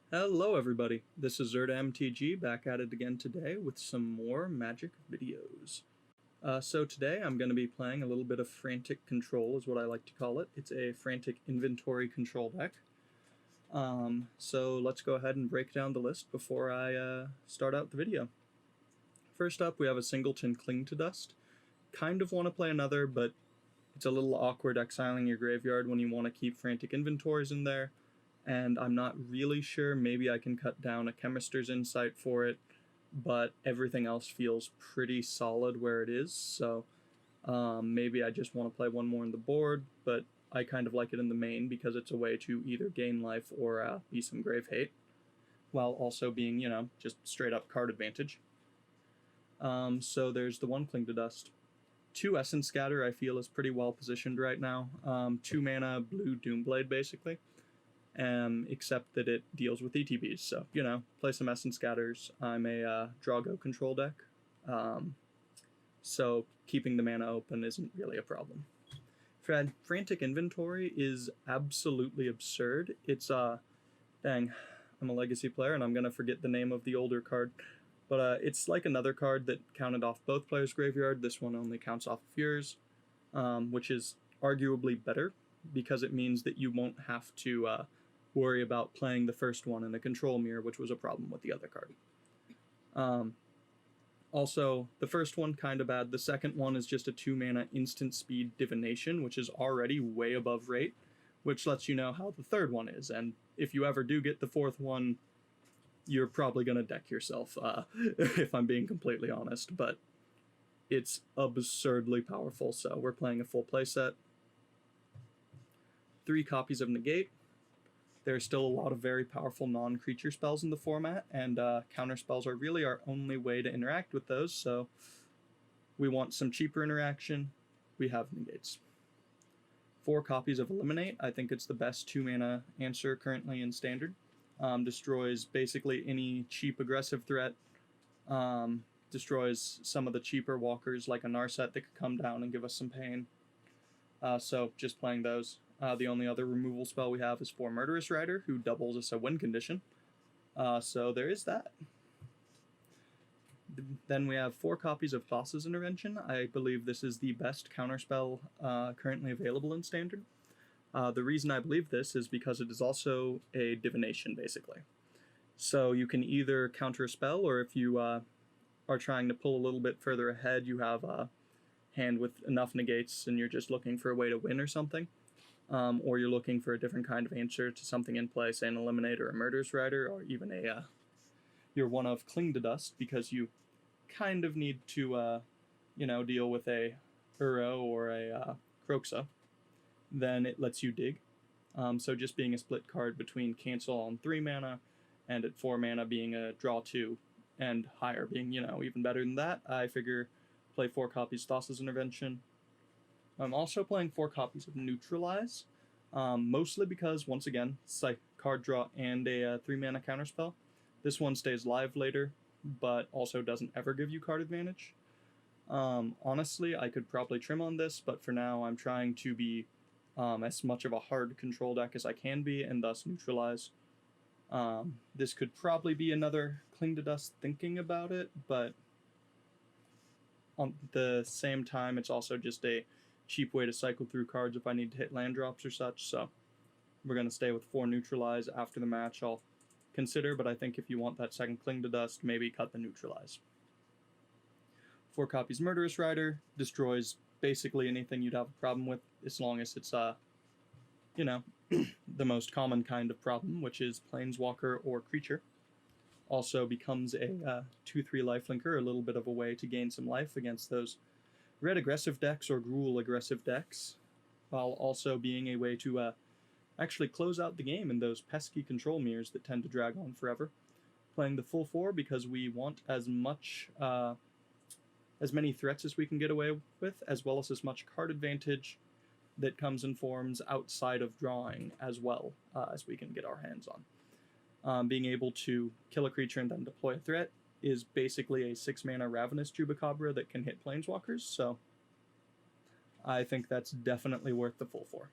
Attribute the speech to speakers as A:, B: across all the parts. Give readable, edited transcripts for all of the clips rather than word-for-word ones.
A: Hello everybody, this is ZerdaMTG back at it again today with some more Magic videos. So today I'm going to be playing a little bit of Frantic Control is what I like to call it. It's a Frantic Inventory Control deck. So let's go ahead and break down the list before I start out the video. First up we have a Singleton Cling to Dust. Kind of want to play another, but it's a little awkward exiling your graveyard when you want to keep Frantic Inventories in there. And I'm not really sure, maybe I can cut down a Chemister's Insight for it, but everything else feels pretty solid where it is, so maybe I just want to play one more on the board, but I kind of like it in the main because it's a way to either gain life or be some grave hate, while also being, just straight up card advantage. So there's the one Cling to Dust. 2 Essence Scatter I feel is pretty well positioned right now. 2 mana blue Doomblade basically. Except that it deals with ETBs. So, play some Essence Scatters. I'm a Drago control deck, so keeping the mana open isn't really a problem. Frantic Inventory is absolutely absurd. It's, dang, I'm a Legacy player and I'm going to forget the name of the older card, but it's like another card that counted off both players' graveyard. This one only counts off of yours, which is arguably better because it means that you won't have to worry about playing the first one in a control mirror, which was a problem with the other card. Also, the first one, kind of bad. The second one is just a 2 mana instant speed divination, which is already way above rate, which lets you know how the third one is. And if you ever do get the fourth one, you're probably going to deck yourself, if I'm being completely honest. But it's absurdly powerful, so we're playing a full playset. 3 copies of Negate. There's still a lot of very powerful non-creature spells in the format, and counter spells are really our only way to interact with those, so we want some cheaper interaction. We have Negates. 4 copies of Eliminate. I think it's the best 2 mana answer currently in Standard. Destroys basically any cheap aggressive threat. Destroys some of the cheaper walkers like a Narset that could come down and give us some pain. So just playing those. The only other removal spell we have is for Murderous Rider, who doubles us a win condition. So there is that. Then we have 4 copies of Thassa's Intervention. I believe this is the best counterspell currently available in Standard. The reason I believe this is because it is also a divination, basically. So you can either counter a spell, or if you are trying to pull a little bit further ahead, you have a hand with enough negates and you're just looking for a way to win or something. Or you're looking for a different kind of answer to something in play, say an Eliminate or a Murderous Rider, or even your one of Cling to Dust, because you kind of need to, deal with a Uro or a Kroxa. Then it lets you dig. So just being a split card between cancel on 3 mana and at 4 mana being a draw 2 and higher being, even better than that, I figure play 4 copies Thassa's Intervention. I'm also playing 4 copies of Neutralize, mostly because, once again, it's like card draw and a 3 mana counterspell. This one stays live later, but also doesn't ever give you card advantage. Honestly, I could probably trim on this, but for now I'm trying to be as much of a hard control deck as I can be, and thus Neutralize. This could probably be another Cling to Dust thinking about it, but on the same time, it's also just a cheap way to cycle through cards if I need to hit land drops or such, so we're going to stay with 4 Neutralize. After the match I'll consider, but I think if you want that second Cling to Dust, maybe cut the Neutralize. 4 copies Murderous Rider. Destroys basically anything you'd have a problem with, as long as it's, the most common kind of problem, which is Planeswalker or creature. Also becomes a 2-3 lifelinker, a little bit of a way to gain some life against those red aggressive decks or Gruul aggressive decks, while also being a way to actually close out the game in those pesky control mirrors that tend to drag on forever. Playing the full 4 because we want as many threats as we can get away with, as well as much card advantage that comes in forms outside of drawing as well as we can get our hands on. Being able to kill a creature and then deploy a threat is basically a 6 mana Ravenous Chupacabra that can hit Planeswalkers, so I think that's definitely worth the full 4.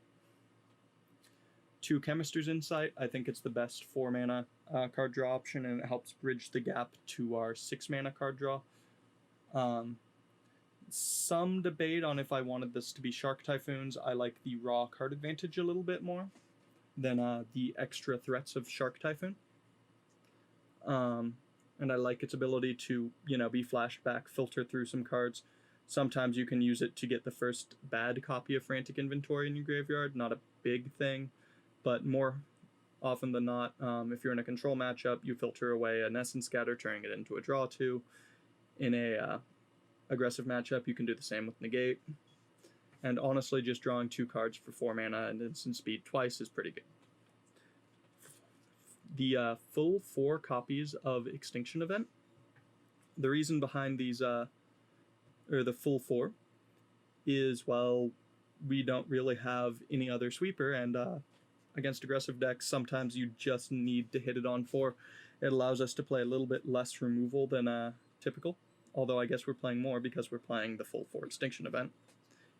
A: 2 Chemister's Insight. I think it's the best 4 mana card draw option, and it helps bridge the gap to our 6 mana card draw. Some debate on if I wanted this to be Shark Typhoons. I like the raw card advantage a little bit more than the extra threats of Shark Typhoon. And I like its ability to, be flashed back, filter through some cards. Sometimes you can use it to get the first bad copy of Frantic Inventory in your graveyard. Not a big thing, but more often than not, if you're in a control matchup, you filter away an Essence Scatter, turning it into a draw 2. In a aggressive matchup, you can do the same with Negate. And honestly, just drawing 2 cards for 4 mana and instant speed twice is pretty good. The full 4 copies of Extinction Event. The reason behind these, or the full 4, is, well, we don't really have any other sweeper, and against aggressive decks, sometimes you just need to hit it on 4. It allows us to play a little bit less removal than typical, although I guess we're playing more because we're playing the full 4 Extinction Event.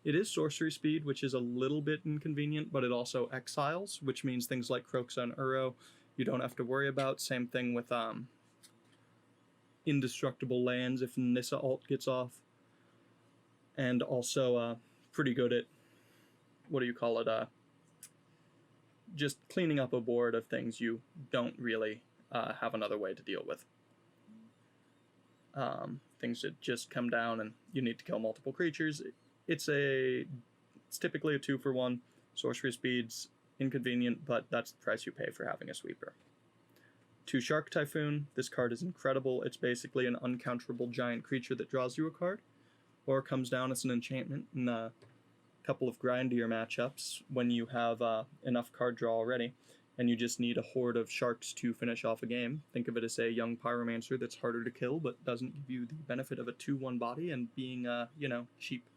A: It is sorcery speed, which is a little bit inconvenient, but it also exiles, which means things like Kroxa and Uro you don't have to worry about. Same thing with indestructible lands if Nissa ult gets off. And also pretty good at, just cleaning up a board of things you don't really have another way to deal with. Things that just come down and you need to kill multiple creatures. It's typically a 2-for-1. Sorcery speed's inconvenient, but that's the price you pay for having a sweeper. 2 Shark Typhoon. This card is incredible. It's basically an uncounterable giant creature that draws you a card, or comes down as an enchantment in a couple of grindier matchups when you have enough card draw already, and you just need a horde of sharks to finish off a game. Think of it as a young pyromancer that's harder to kill, but doesn't give you the benefit of a 2/1 body and being, cheap.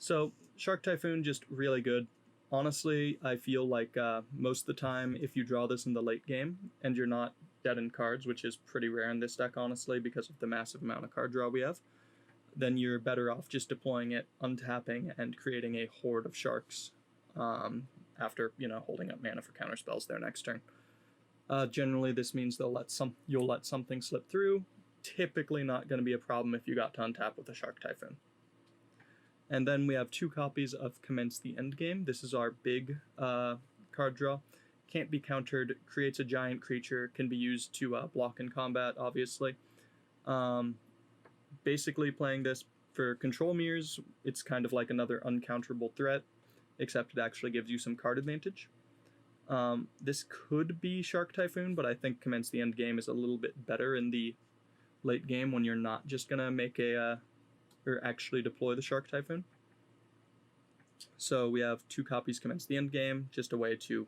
A: So, Shark Typhoon, just really good. Honestly, I feel like most of the time, if you draw this in the late game and you're not dead in cards, which is pretty rare in this deck, honestly, because of the massive amount of card draw we have, then you're better off just deploying it, untapping, and creating a horde of sharks after, holding up mana for counterspells their next turn. Generally, this means you'll let something slip through. Typically not going to be a problem if you got to untap with a Shark Typhoon. And then we have 2 copies of Commence the Endgame. This is our big card draw. Can't be countered, creates a giant creature, can be used to block in combat, obviously. Basically playing this for control mirrors, it's kind of like another uncounterable threat, except it actually gives you some card advantage. This could be Shark Typhoon, but I think Commence the Endgame is a little bit better in the late game when you're not just going to make or actually deploy the Shark Typhoon. So we have 2 copies Commence the Endgame, just a way to,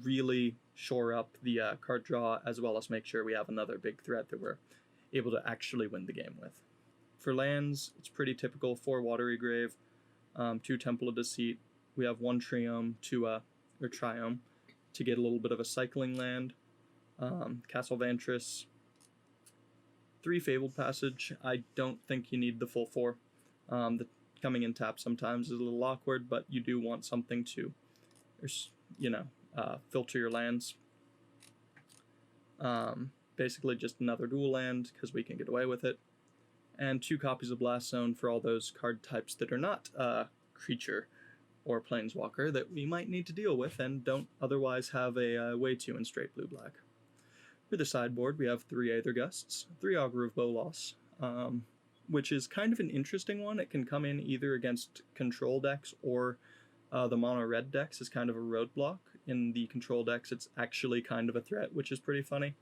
A: really shore up the card draw, as well as make sure we have another big threat that we're able to actually win the game with. For lands, it's pretty typical. 4 Watery Grave, 2 Temple of Deceit. We have 1 Triome to get a little bit of a cycling land. Castle Vantress, 3 Fabled Passage. I don't think you need the full 4. The coming in tap sometimes is a little awkward, but you do want something to, filter your lands. Basically just another dual land, because we can get away with it. And 2 copies of Blast Zone for all those card types that are not creature or planeswalker that we might need to deal with and don't otherwise have a way to in straight blue-black. For the sideboard, we have 3 Aether Gusts, 3 Augur of Bolas, which is kind of an interesting one. It can come in either against control decks or the mono-red decks as kind of a roadblock. In the control decks, it's actually kind of a threat, which is pretty funny.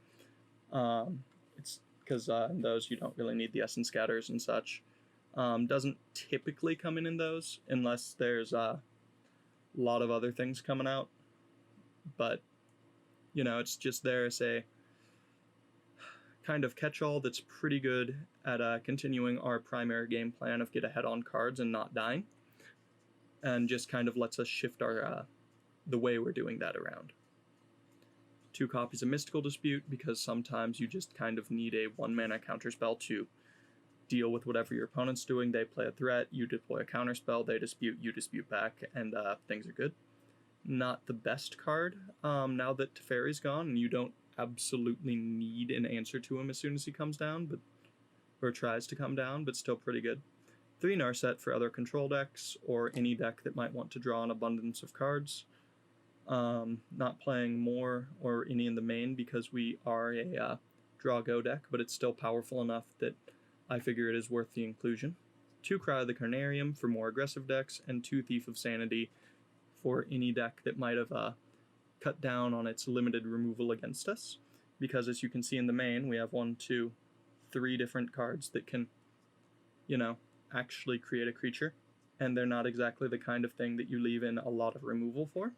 A: It's because in those you don't really need the Essence Scatters and such. Doesn't typically come in those unless there's a lot of other things coming out. But, it's just there as a kind of catch-all that's pretty good at continuing our primary game plan of get ahead on cards and not dying, and just kind of lets us shift our the way we're doing that around. 2 copies of Mystical Dispute, because sometimes you just kind of need a 1-mana counterspell to deal with whatever your opponent's doing. They play a threat, you deploy a counterspell, they dispute, you dispute back, and things are good. not the best card now that Teferi's gone, and you don't absolutely need an answer to him as soon as he comes down, or tries to come down, but still pretty good. 3 Narset for other control decks, or any deck that might want to draw an abundance of cards. Not playing more or any in the main because we are a draw-go deck, but it's still powerful enough that I figure it is worth the inclusion. 2 Cry of the Carnarium for more aggressive decks, and 2 Thief of Sanity for any deck that might have cut down on its limited removal against us. Because as you can see in the main, we have 1, 2, 3 different cards that can, actually create a creature, and they're not exactly the kind of thing that you leave in a lot of removal for.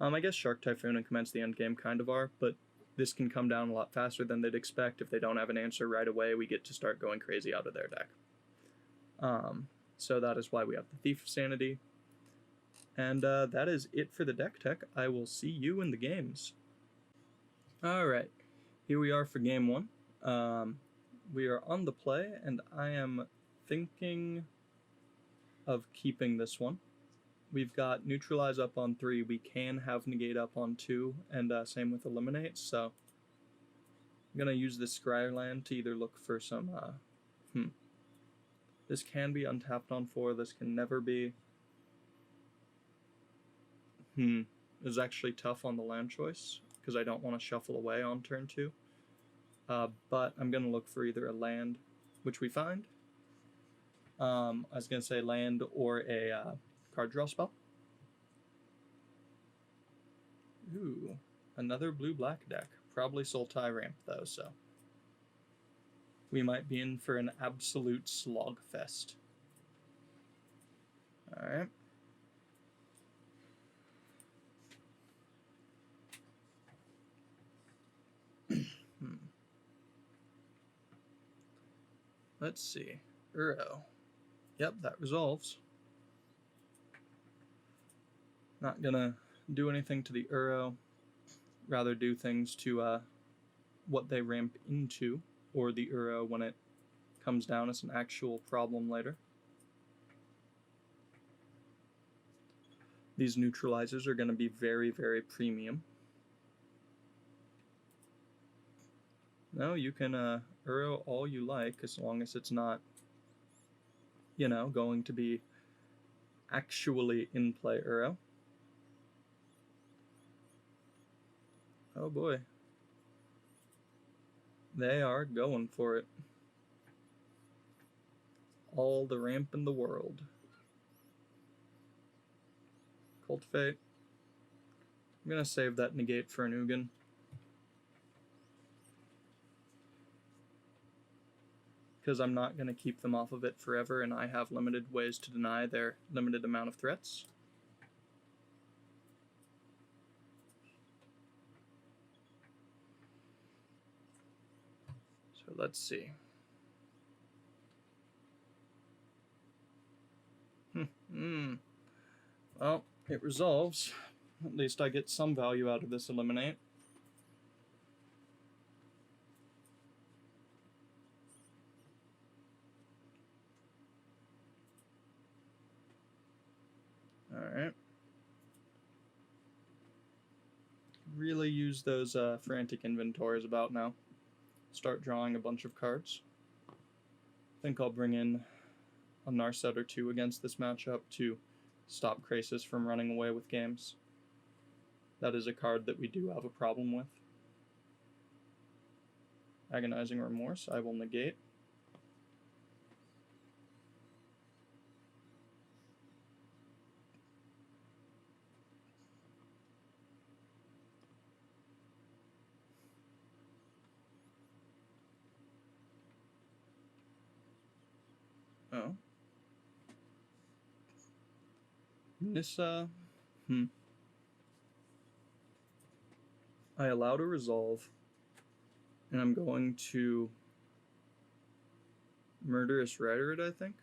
A: I guess Shark Typhoon and Commence the Endgame kind of are, but this can come down a lot faster than they'd expect. If they don't have an answer right away, we get to start going crazy out of their deck. So that is why we have the Thief of Sanity. And that is it for the deck tech. I will see you in the games. Alright, here we are for game 1. We are on the play, and I am thinking of keeping this one. We've got Neutralize up on 3, we can have Negate up on 2, and same with Eliminate, so I'm going to use this Scry land to either look for some, This can be untapped on 4, this can never be. It's actually tough on the land choice, because I don't want to shuffle away on turn 2. But I'm going to look for either a land, which we find. I was going to say land or a card draw spell. Ooh, another blue-black deck. Probably Sultai Ramp, though, so we might be in for an absolute slogfest. Alright. Let's see. Uro. Yep, that resolves. Not gonna do anything to the Uro. Rather do things to what they ramp into, or the Uro when it comes down as an actual problem later. These neutralizers are going to be very, very premium. No, you can Uro all you like, as long as it's not, going to be actually in play Uro. Oh boy. They are going for it. All the ramp in the world. Cultivate. I'm going to save that negate for an Ugin. Because I'm not going to keep them off of it forever, and I have limited ways to deny their limited amount of threats. So let's see. Well, it resolves. At least I get some value out of this eliminate. Alright. Really use those Frantic inventories about now. Start drawing a bunch of cards. I think I'll bring in a Narset or 2 against this matchup to stop Krasis from running away with games. That is a card that we do have a problem with. Agonizing Remorse, I will negate. Oh. Nissa. I allow to resolve, and I'm going to Murderous Rider it, I think.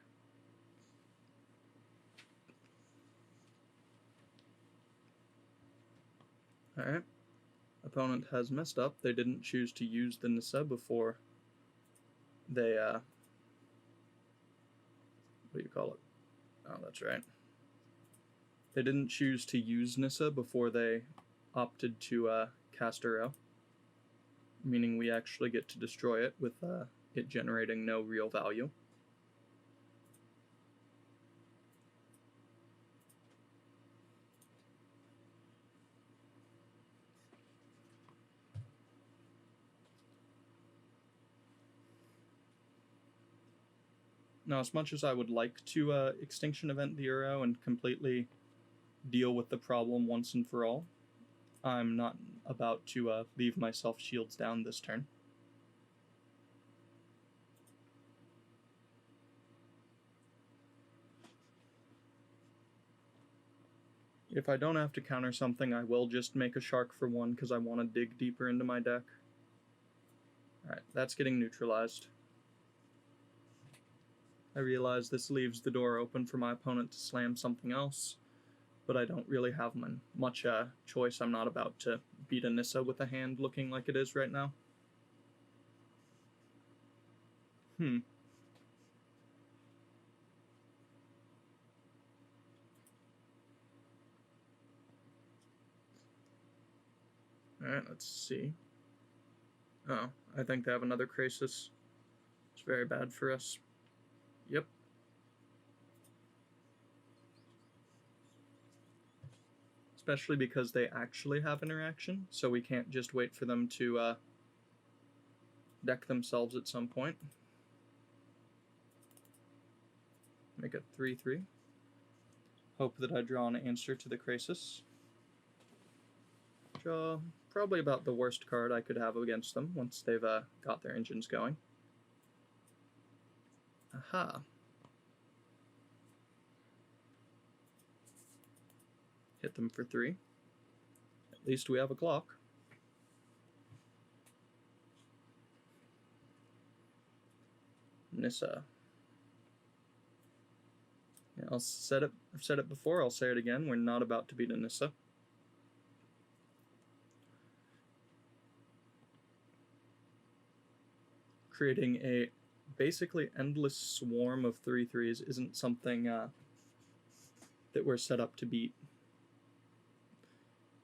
A: Alright. Opponent has messed up. They didn't choose to use the Nissa before they, what do you call it? Oh, that's right. They didn't choose to use Nissa before they opted to cast Uro, meaning we actually get to destroy it with it generating no real value. Now, as much as I would like to Extinction Event the Uro and completely deal with the problem once and for all, I'm not about to leave myself shields down this turn. If I don't have to counter something, I will just make a Shark for 1 because I want to dig deeper into my deck. Alright, that's getting neutralized. I realize this leaves the door open for my opponent to slam something else, but I don't really have much choice. I'm not about to beat a Nissa with a hand looking like it is right now. Alright, let's see. Oh, I think they have another Crisis. It's very bad for us. Yep. Especially because they actually have interaction, so we can't just wait for them to deck themselves at some point. Make it 3-3. Hope that I draw an answer to the Crisis. Draw probably about the worst card I could have against them once they've got their engines going. Aha. Hit them for 3. At least we have a clock. Nissa. Yeah, I've said it before, I'll say it again, we're not about to beat a Nissa. Creating a basically endless swarm of 3/3s isn't something that we're set up to beat.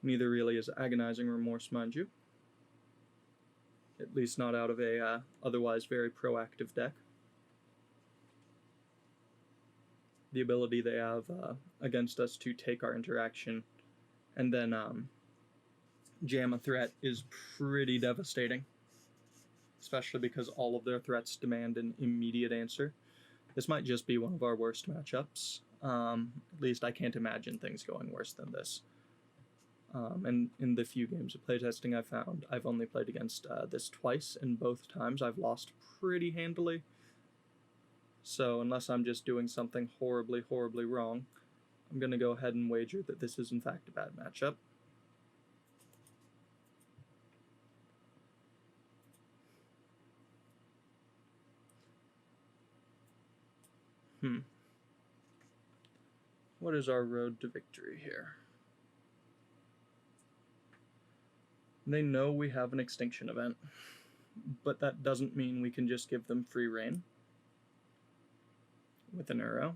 A: Neither really is Agonizing Remorse, mind you. At least not out of a otherwise very proactive deck. The ability they have against us to take our interaction and then jam a threat is pretty devastating. Especially because all of their threats demand an immediate answer. This might just be one of our worst matchups. At least I can't imagine things going worse than this. And in the few games of playtesting I've found, I've only played against this twice, and both times I've lost pretty handily. So unless I'm just doing something horribly, horribly wrong, I'm going to go ahead and wager that this is in fact a bad matchup. What is our road to victory here? They know we have an Extinction Event, but that doesn't mean we can just give them free reign with an Uro.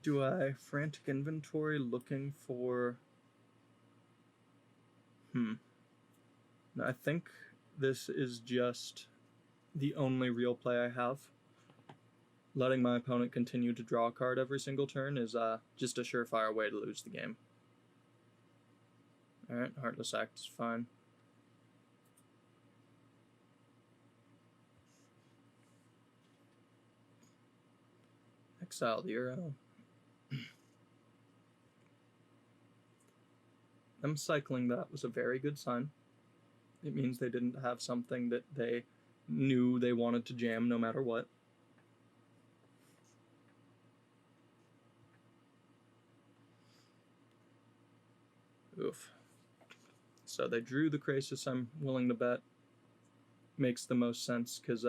A: Do I Frantic Inventory looking for... No, I think this is just the only real play I have. Letting my opponent continue to draw a card every single turn is just a surefire way to lose the game. Alright, Heartless Act is fine. Exile the Uro. Them cycling that was a very good sign. It means they didn't have something that they knew they wanted to jam no matter what. Oof. So they drew the Crisis, I'm willing to bet. Makes the most sense, because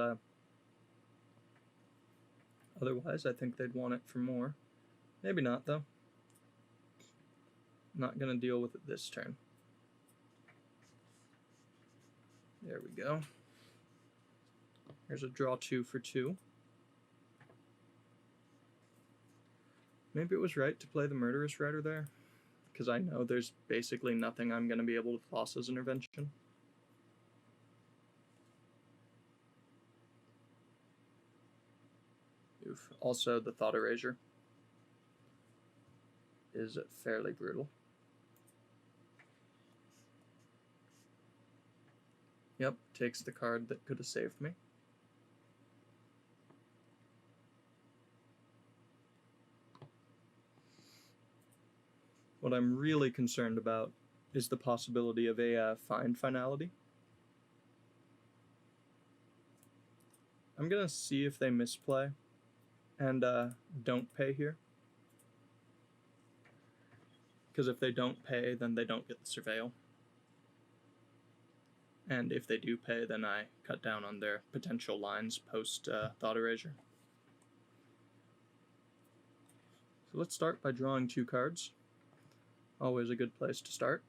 A: otherwise I think they'd want it for more. Maybe not, though. Not going to deal with it this turn. There we go. Here's a draw 2 for 2. Maybe it was right to play the Murderous Rider there, because I know there's basically nothing I'm going to be able to toss as intervention. Oof. Also, the Thought Erasure is fairly brutal. Yep, takes the card that could have saved me. What I'm really concerned about is the possibility of a find finality. I'm gonna see if they misplay and don't pay here. Because if they don't pay, then they don't get the Surveil. And if they do pay, then I cut down on their potential lines post Thought Erasure. So let's start by drawing 2 cards. Always a good place to start.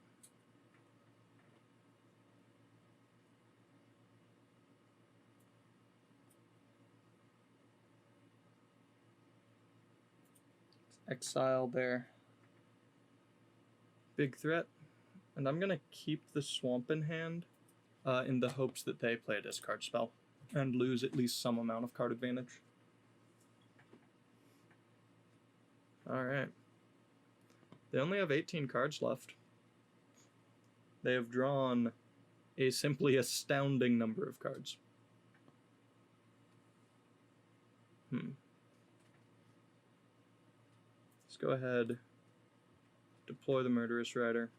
A: Let's exile their big threat. And I'm going to keep the Swamp in hand in the hopes that they play a discard spell and lose at least some amount of card advantage. Alright. They only have 18 cards left. They have drawn a simply astounding number of cards. Let's go ahead, deploy the Murderous Rider.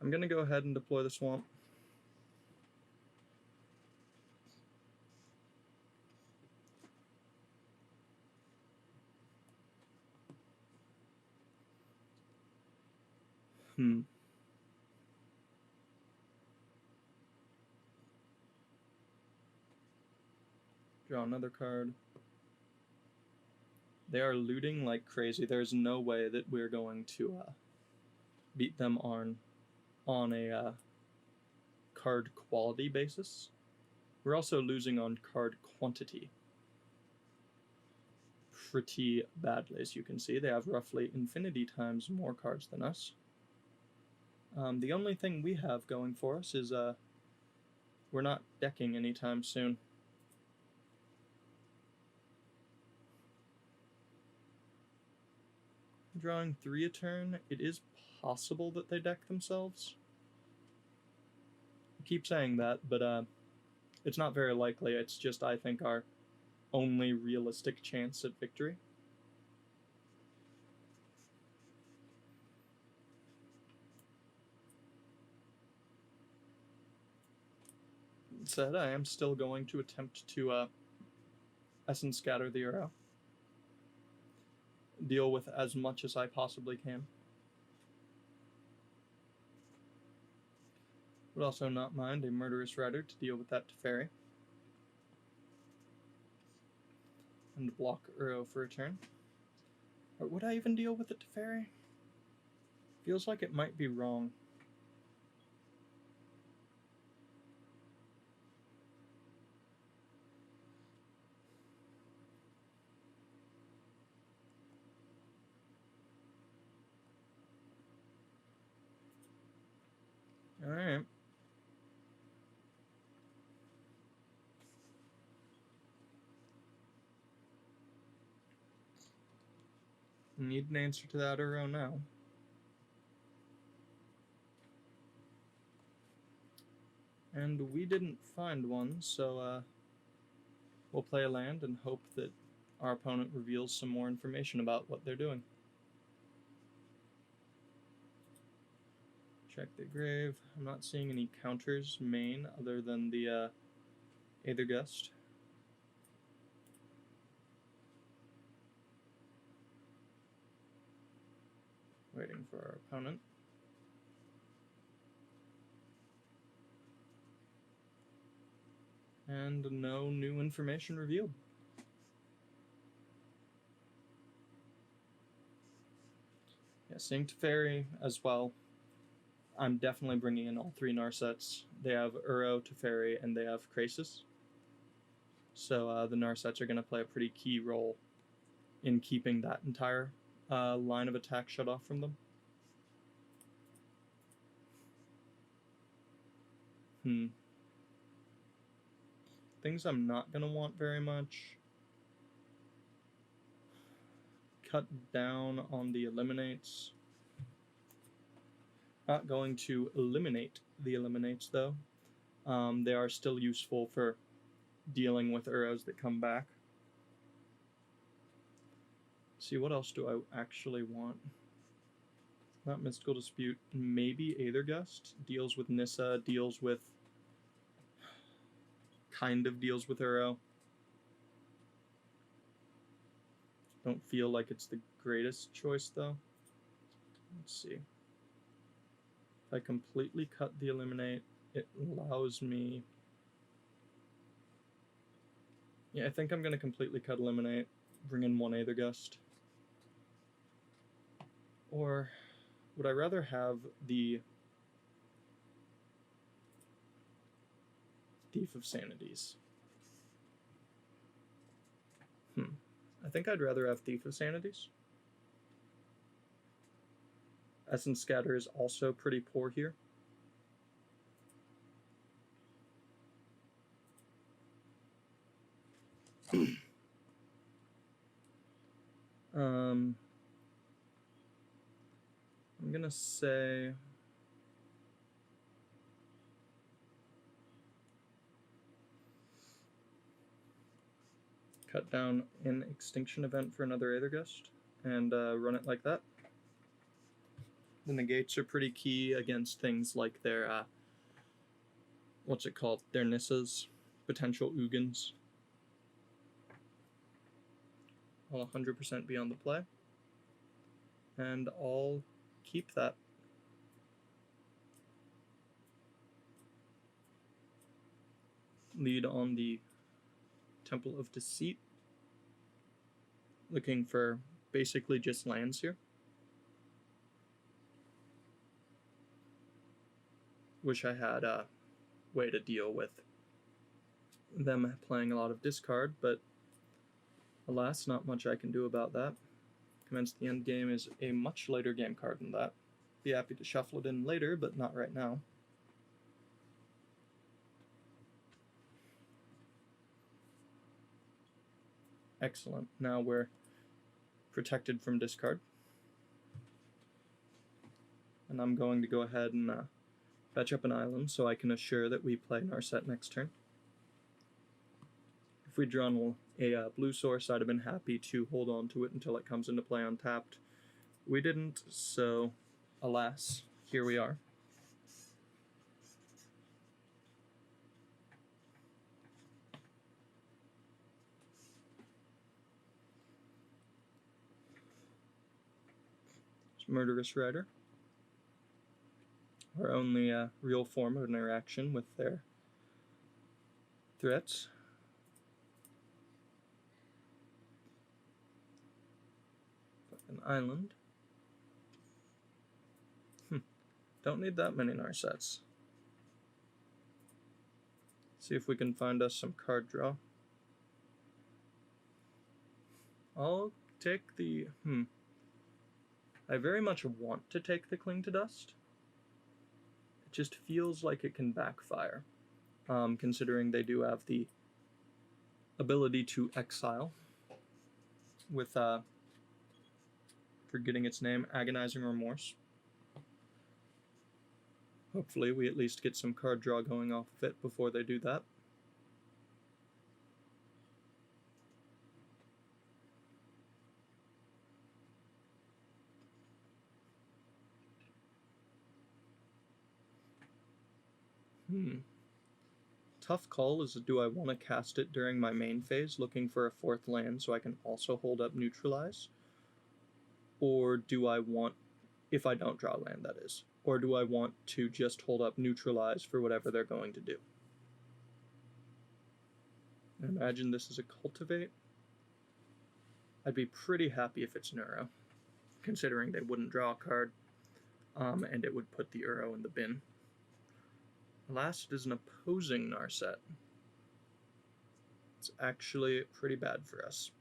A: I'm going to go ahead and deploy the Swamp. Draw another card. They are looting like crazy. There's no way that we're going to beat them on a card quality basis. We're also losing on card quantity pretty badly, as you can see. They have roughly infinity times more cards than us. The only thing we have going for us is we're not decking anytime soon. Drawing 3 a turn, it is possible that they deck themselves. I keep saying that, but it's not very likely. It's just, I think, our only realistic chance at victory. That said, I am still going to attempt to Essence Scatter the Uro. Deal with as much as I possibly can. Would also not mind a Murderous Rider to deal with that Teferi. And block Uro for a turn. Or would I even deal with the Teferi? Feels like it might be wrong. Alright. Need an answer to that Uro now. And we didn't find one, so we'll play a land and hope that our opponent reveals some more information about what they're doing. Check the grave. I'm not seeing any counters main other than the Aethergust. Waiting for our opponent. And no new information revealed. Yeah, seeing Teferi as well. I'm definitely bringing in all 3 Narsets. They have Uro, Teferi, and they have Krasis. So the Narsets are going to play a pretty key role in keeping that entire line of attack shut off from them. Things I'm not going to want very much. Cut down on the eliminates. Not going to eliminate the eliminates, though. They are still useful for dealing with Uros that come back. Let's see, what else do I actually want? Not Mystical Dispute. Maybe Aethergust. Deals with Nissa, deals with... kind of deals with Uro. Don't feel like it's the greatest choice, though. Let's see. If I completely cut the eliminate, it allows me... Yeah, I think I'm going to completely cut eliminate, bring in one Aethergust. Or would I rather have the Thief of Sanities? I think I'd rather have Thief of Sanities. Essence Scatter is also pretty poor here. I'm gonna say cut down an Extinction event for another Aethergust and run it like that. The negates are pretty key against things like their what's it called? Their Nissas, potential Ugins. I'll 100% be on the play, and I'll keep that. Lead on the Temple of Deceit, looking for basically just lands here. Wish I had a way to deal with them playing a lot of discard, but alas, not much I can do about that. Commence the End Game is a much later game card than that. Be happy to shuffle it in later, but not right now. Excellent. Now we're protected from discard. And I'm going to go ahead and fetch up an island so I can assure that we play Narset next turn. If we'd drawn a blue source, I'd have been happy to hold on to it until it comes into play untapped. We didn't, so alas, here we are. It's Murderous Rider. Our only real form of interaction with their threats. An island. Don't need that many Narsets. See if we can find us some card draw. I'll take the... I very much want to take the Cling to Dust. It just feels like it can backfire, considering they do have the ability to exile with, forgetting its name, Agonizing Remorse. Hopefully we at least get some card draw going off of it before they do that. Tough call is, do I want to cast it during my main phase, looking for a 4th land so I can also hold up Neutralize? Or do I want, if I don't draw land that is, or do I want to just hold up Neutralize for whatever they're going to do? I imagine this is a Cultivate. I'd be pretty happy if it's an Uro, considering they wouldn't draw a card, and it would put the Uro in the bin. Alas, it is an opposing Narset. It's actually pretty bad for us.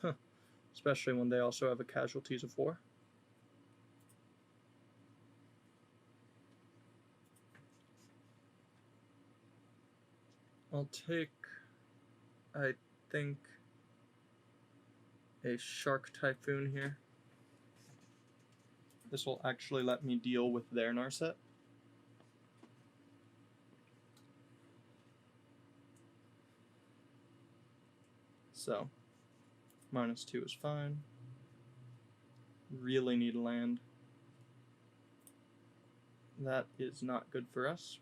A: Huh. Especially when they also have a casualties of war. I'll take, I think, a Shark Typhoon here. This will actually let me deal with their Narset. So, -2 is fine. Really need land. That is not good for us.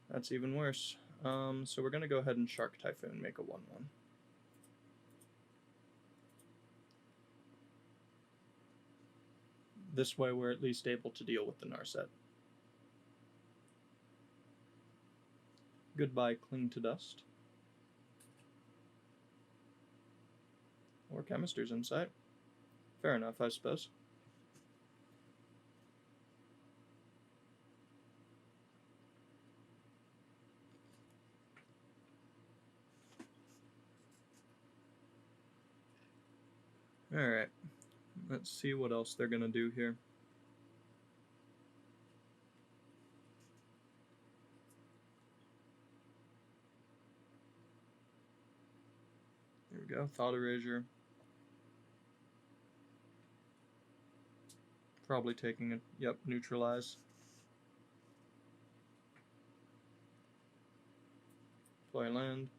A: That's even worse. So we're going to go ahead and Shark Typhoon, make a 1-1. This way we're at least able to deal with the Narset. Goodbye, Cling to Dust. Or Chemister's Insight. Fair enough, I suppose. Alright, let's see what else they're going to do here. There we go, Thought Erasure. Probably taking it, yep, Neutralize. Play land.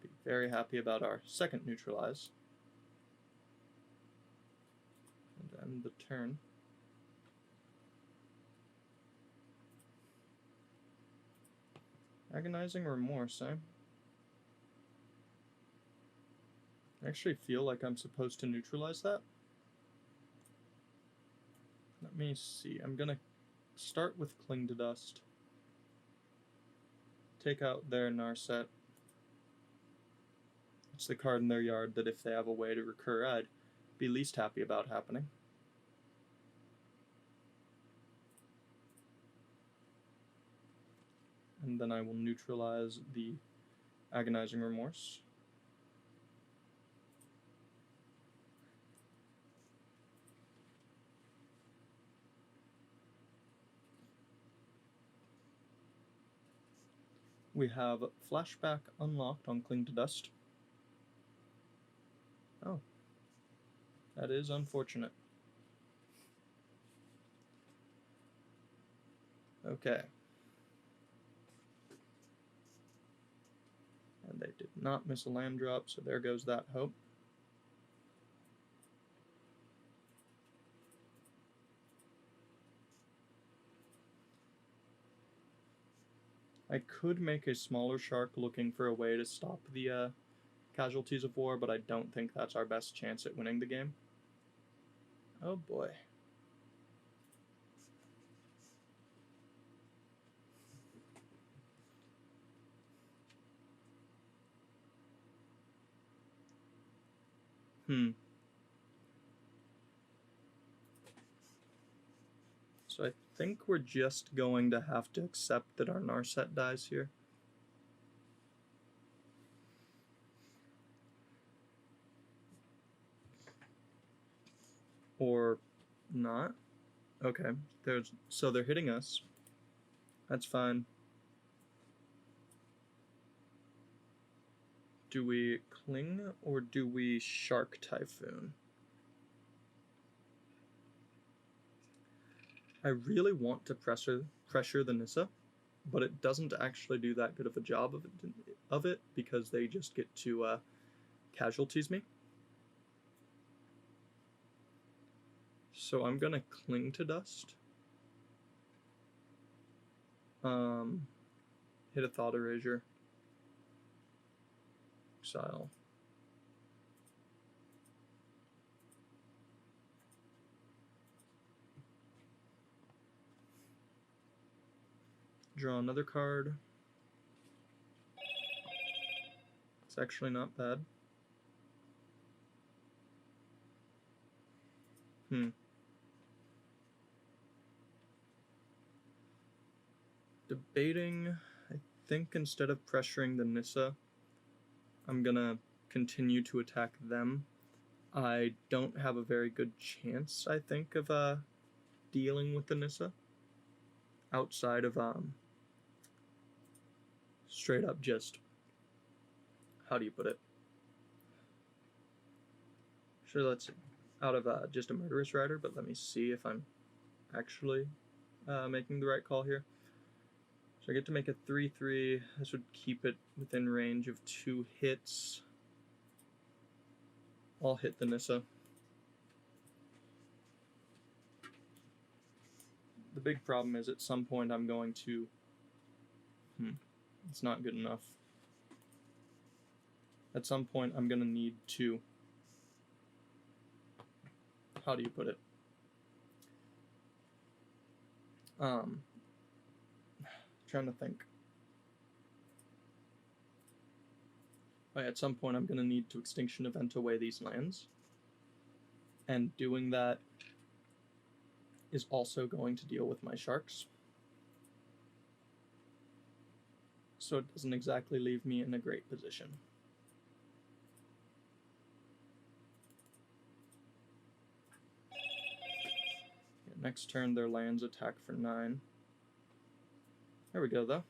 A: Be very happy about our second Neutralize. And end the turn. Agonizing Remorse, eh? I actually feel like I'm supposed to neutralize that. Let me see. I'm gonna start with Cling to Dust. Take out their Narset. It's the card in their yard that if they have a way to recur, I'd be least happy about happening. And then I will neutralize the Agonizing Remorse. We have Flashback unlocked on Cling to Dust. Oh. That is unfortunate. Okay. And they did not miss a land drop, so there goes that hope. I could make a smaller shark looking for a way to stop the casualties of war, but I don't think that's our best chance at winning the game. Oh boy. So I think we're just going to have to accept that our Narset dies here. Or not. Okay, so they're hitting us. That's fine. Do we Cling or do we Shark Typhoon? I really want to pressure the Nissa, but it doesn't actually do that good of a job of it because they just get to casualties me. So I'm gonna Cling to Dust. Hit a Thought Erasure. Exile. Draw another card. It's actually not bad. debating, I think instead of pressuring the Nissa, I'm gonna continue to attack them. I don't have a very good chance, I think, of dealing with the Nissa outside of straight up just, how do you put it? Sure, let's out of just a Murderous Rider, but let me see if I'm actually making the right call here. So I get to make a 3/3. This would keep it within range of 2 hits. I'll hit the Nissa. The big problem is at some point I'm going to... it's not good enough. At some point I'm going to need to... how do you put it? Trying to think. At some point I'm going to need to Extinction Event away these lands. And doing that is also going to deal with my sharks. So it doesn't exactly leave me in a great position. Next turn their lands attack for 9. There we go though.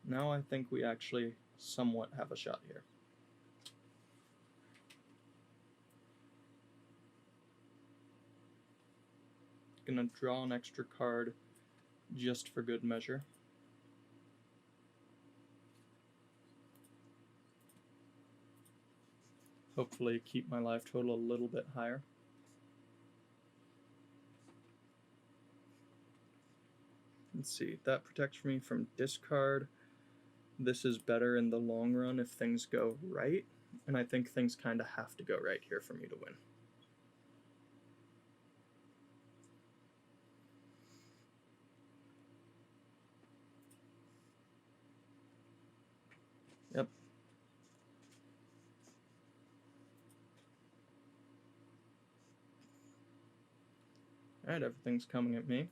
A: Now I think we actually somewhat have a shot here. Gonna draw an extra card just for good measure. Hopefully keep my life total a little bit higher. Let's see, that protects me from discard. This is better in the long run if things go right, and I think things kind of have to go right here for me to win. Yep. Alright, everything's coming at me.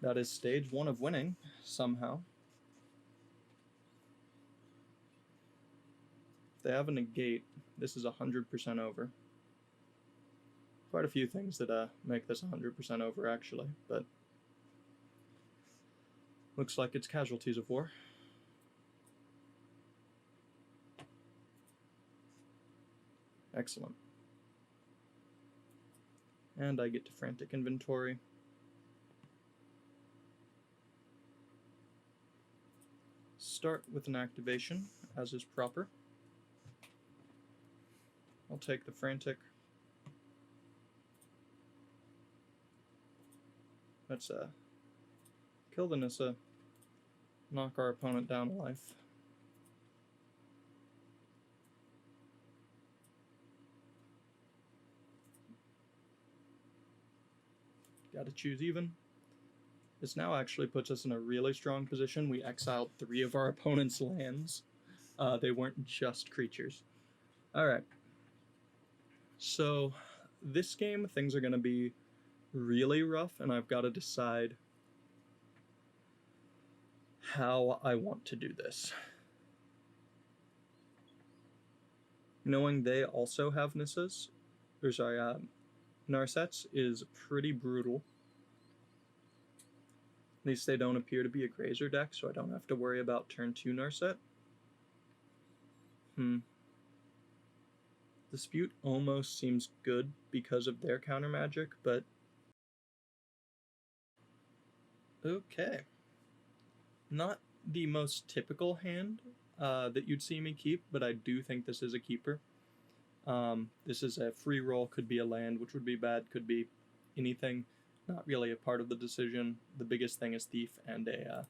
A: That is stage 1 of winning, somehow. If they have a negate, this is 100% over. Quite a few things that make this 100% over, actually, but looks like it's Casualties of War. Excellent. And I get to Frantic Inventory. Start with an activation, as is proper. I'll take the Frantic. Let's kill the Nissa, knock our opponent down a life. Gotta choose even. This now actually puts us in a really strong position. We exiled 3 of our opponent's lands. They weren't just creatures. Alright. So, this game, things are going to be really rough, and I've got to decide how I want to do this. Knowing they also have Nissas, or sorry, Narsets is pretty brutal. At least they don't appear to be a Grazer deck, so I don't have to worry about turn 2 Narset. Dispute almost seems good because of their counter magic, but okay. Not the most typical hand that you'd see me keep, but I do think this is a keeper. This is a free roll, could be a land, which would be bad, could be anything. Not really a part of the decision. The biggest thing is Thief and a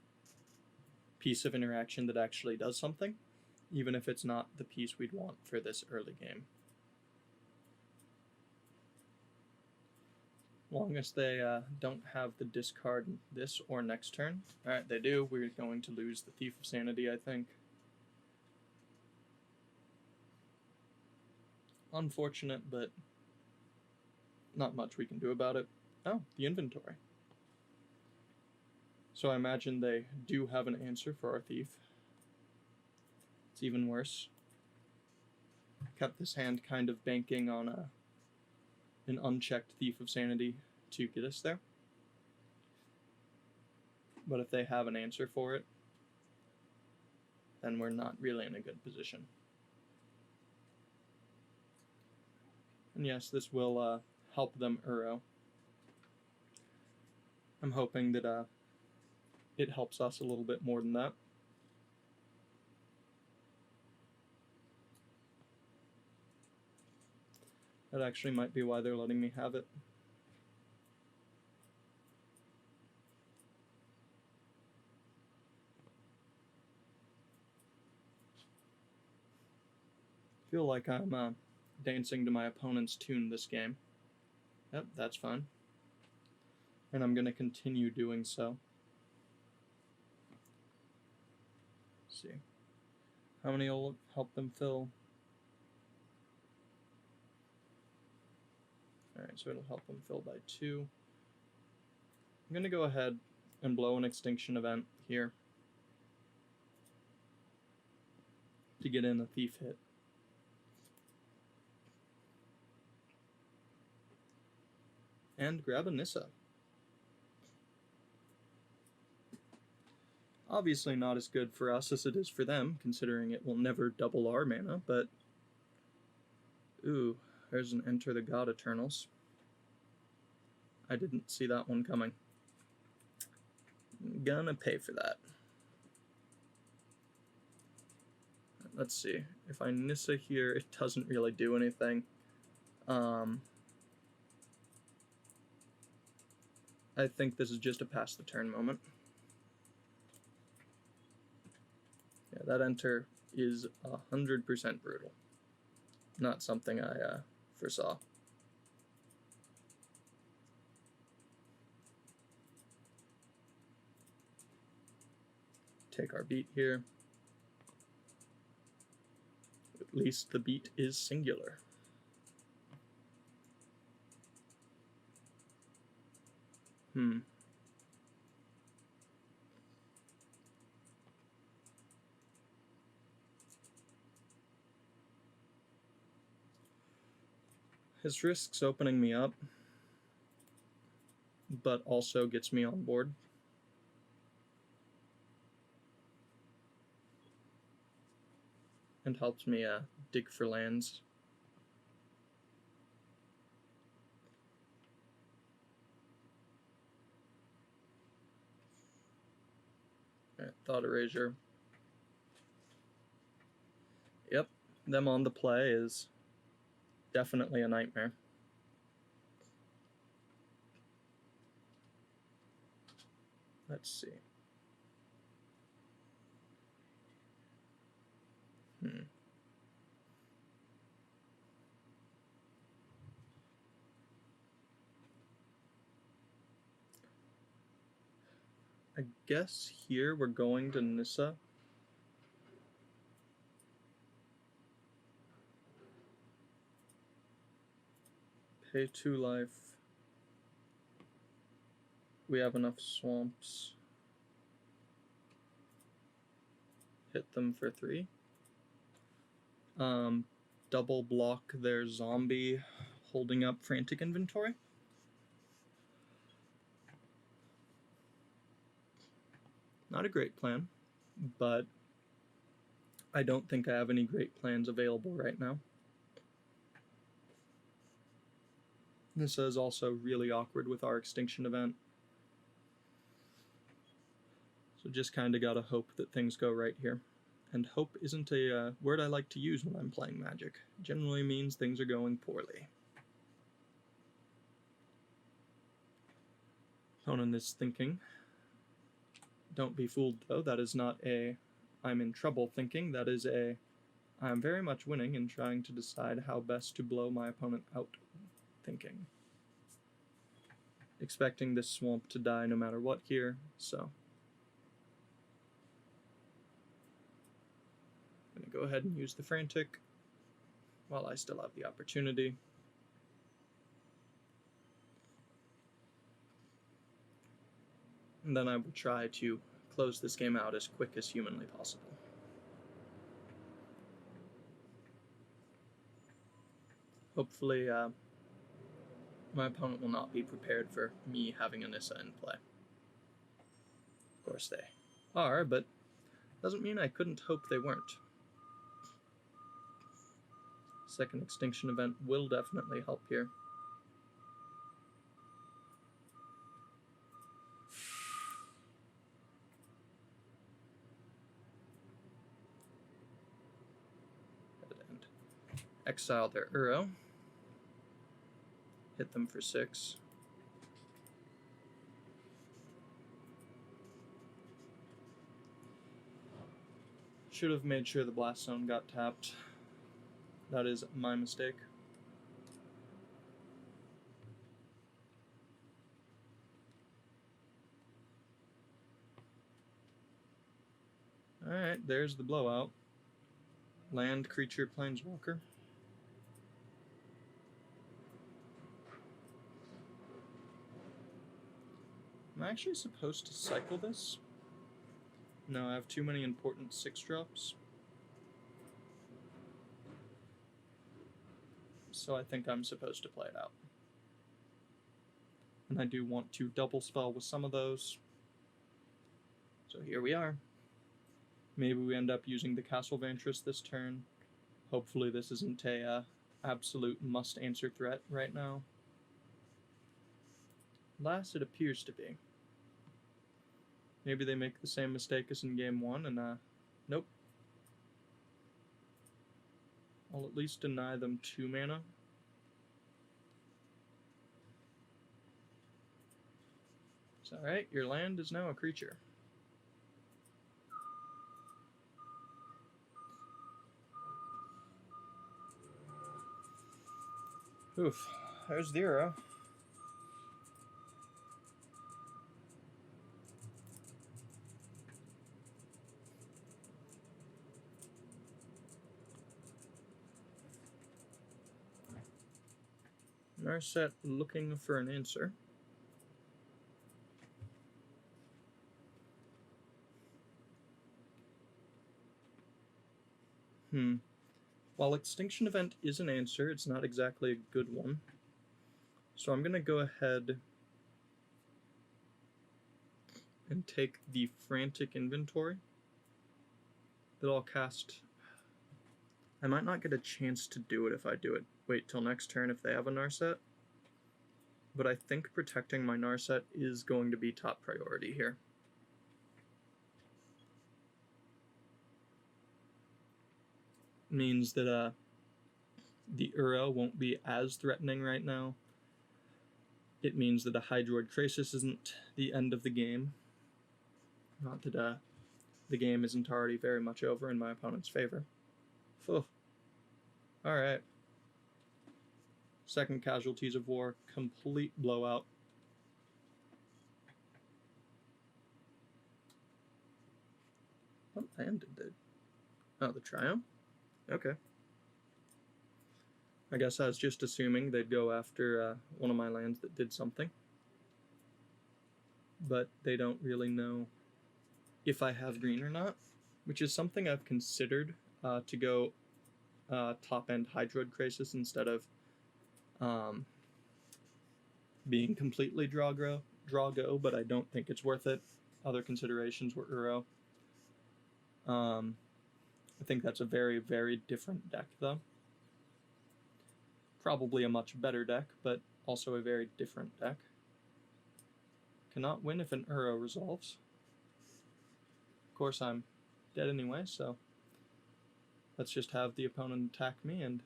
A: piece of interaction that actually does something, even if it's not the piece we'd want for this early game. Long as they don't have the discard this or next turn. Alright, they do. We're going to lose the Thief of Sanity, I think. Unfortunate, but not much we can do about it. Oh, the inventory. So I imagine they do have an answer for our thief. It's even worse. Kept this hand kind of banking on an unchecked Thief of Sanity to get us there. But if they have an answer for it, then we're not really in a good position. And yes, this will help them Uro. I'm hoping that it helps us a little bit more than that. That actually might be why they're letting me have it. I feel like I'm dancing to my opponent's tune this game. Yep, that's fine. And I'm going to continue doing so. Let's see. How many will help them fill? Alright, so it'll help them fill by 2. I'm going to go ahead and blow an extinction event here to get in a thief hit. And grab a Nissa. Obviously not as good for us as it is for them, considering it will never double our mana, but... Ooh, there's an Enter the God Eternals. I didn't see that one coming. I'm gonna pay for that. Let's see. If I Nissa here, it doesn't really do anything. I think this is just a pass the turn moment. Yeah, that Enter is 100% brutal. Not something I foresaw. Take our beat here. At least the beat is singular. His risks opening me up, but also gets me on board. And helps me dig for lands. Alright, Thought Erasure. Yep, them on the play is definitely a nightmare. Let's see. I guess here we're going to Nissa. Pay 2 life. We have enough swamps. Hit them for 3. Double block their zombie holding up Frantic inventory. Not a great plan, but I don't think I have any great plans available right now. This is also really awkward with our extinction event. So just kind of gotta hope that things go right here. And hope isn't a word I like to use when I'm playing Magic. It generally means things are going poorly. Opponent is thinking. Don't be fooled, though. That is not a I'm in trouble thinking. That is a I'm very much winning and trying to decide how best to blow my opponent out thinking. Expecting this swamp to die no matter what here, so I'm going to go ahead and use the Frantic while I still have the opportunity. And then I will try to close this game out as quick as humanly possible. Hopefully, my opponent will not be prepared for me having a Nissa in play. Of course they are, but doesn't mean I couldn't hope they weren't. Second extinction event will definitely help here. And exile their Uro. Hit them for 6. Should have made sure the Blast Zone got tapped. That is my mistake. Alright, there's the blowout. Land, creature, planeswalker. Am I actually supposed to cycle this? No, I have too many important 6-drops. So I think I'm supposed to play it out. And I do want to double spell with some of those. So here we are. Maybe we end up using the Castle Vantress this turn. Hopefully this isn't a absolute must-answer threat right now. Alas, it appears to be. Maybe they make the same mistake as in game 1 and, nope. I'll at least deny them 2 mana. It's alright, your land is now a creature. Oof, there's the Uro. Narset looking for an answer. While Extinction Event is an answer, it's not exactly a good one. So I'm going to go ahead and take the Frantic inventory that I'll cast. I might not get a chance to do it if I do it. Wait till next turn if they have a Narset. But I think protecting my Narset is going to be top priority here. Means that the Uro won't be as threatening right now. It means that a Hydroid Crisis isn't the end of the game. Not that the game isn't already very much over in my opponent's favor. Alright. Second Casualties of War, complete blowout. What land did they? Oh, the Triumph? Okay. I guess I was just assuming they'd go after one of my lands that did something. But they don't really know if I have green or not, which is something I've considered to go top-end Hydroid Crisis instead of being completely draw go, but I don't think it's worth it. Other considerations were Uro. I think that's a very, very different deck, though. Probably a much better deck, but also a very different deck. Cannot win if an Uro resolves. Of course, I'm dead anyway, so let's just have the opponent attack me, and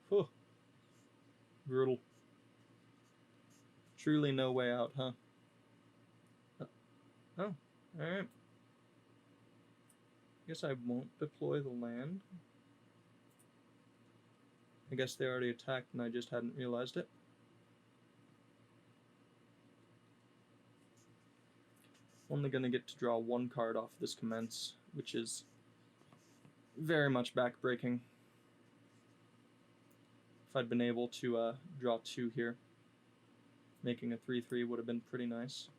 A: whew, brutal. Truly no way out, huh? Oh, alright. Guess I won't deploy the land. I guess they already attacked and I just hadn't realized it. Only gonna get to draw 1 card off this Commence, which is very much backbreaking. If I'd been able to draw 2 here, making a 3/3 would have been pretty nice.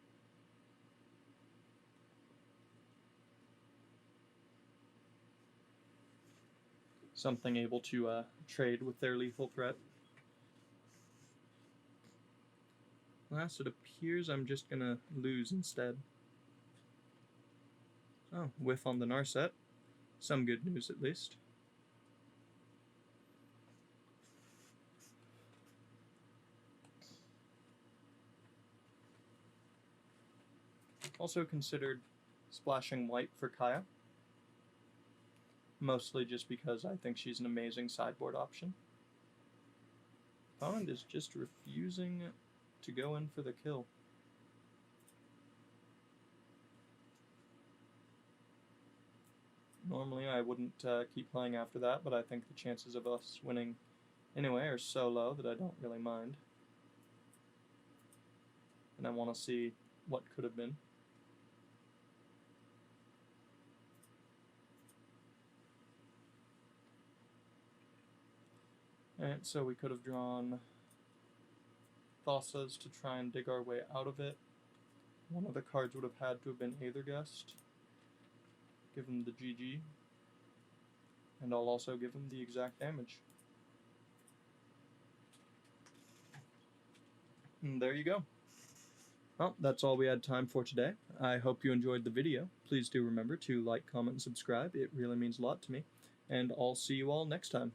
A: something able to trade with their lethal threat. Last, it appears I'm just gonna lose instead. Oh, whiff on the Narset. Some good news at least. Also considered splashing white for Kaya. Mostly just because I think she's an amazing sideboard option. Opponent is just refusing to go in for the kill. Normally I wouldn't keep playing after that, but I think the chances of us winning anyway are so low that I don't really mind. And I want to see what could have been. Alright, so we could have drawn Thassa's to try and dig our way out of it. One of the cards would have had to have been Aethergust. Give him the GG. And I'll also give him the exact damage. And there you go. Well, that's all we had time for today. I hope you enjoyed the video. Please do remember to like, comment, and subscribe. It really means a lot to me. And I'll see you all next time.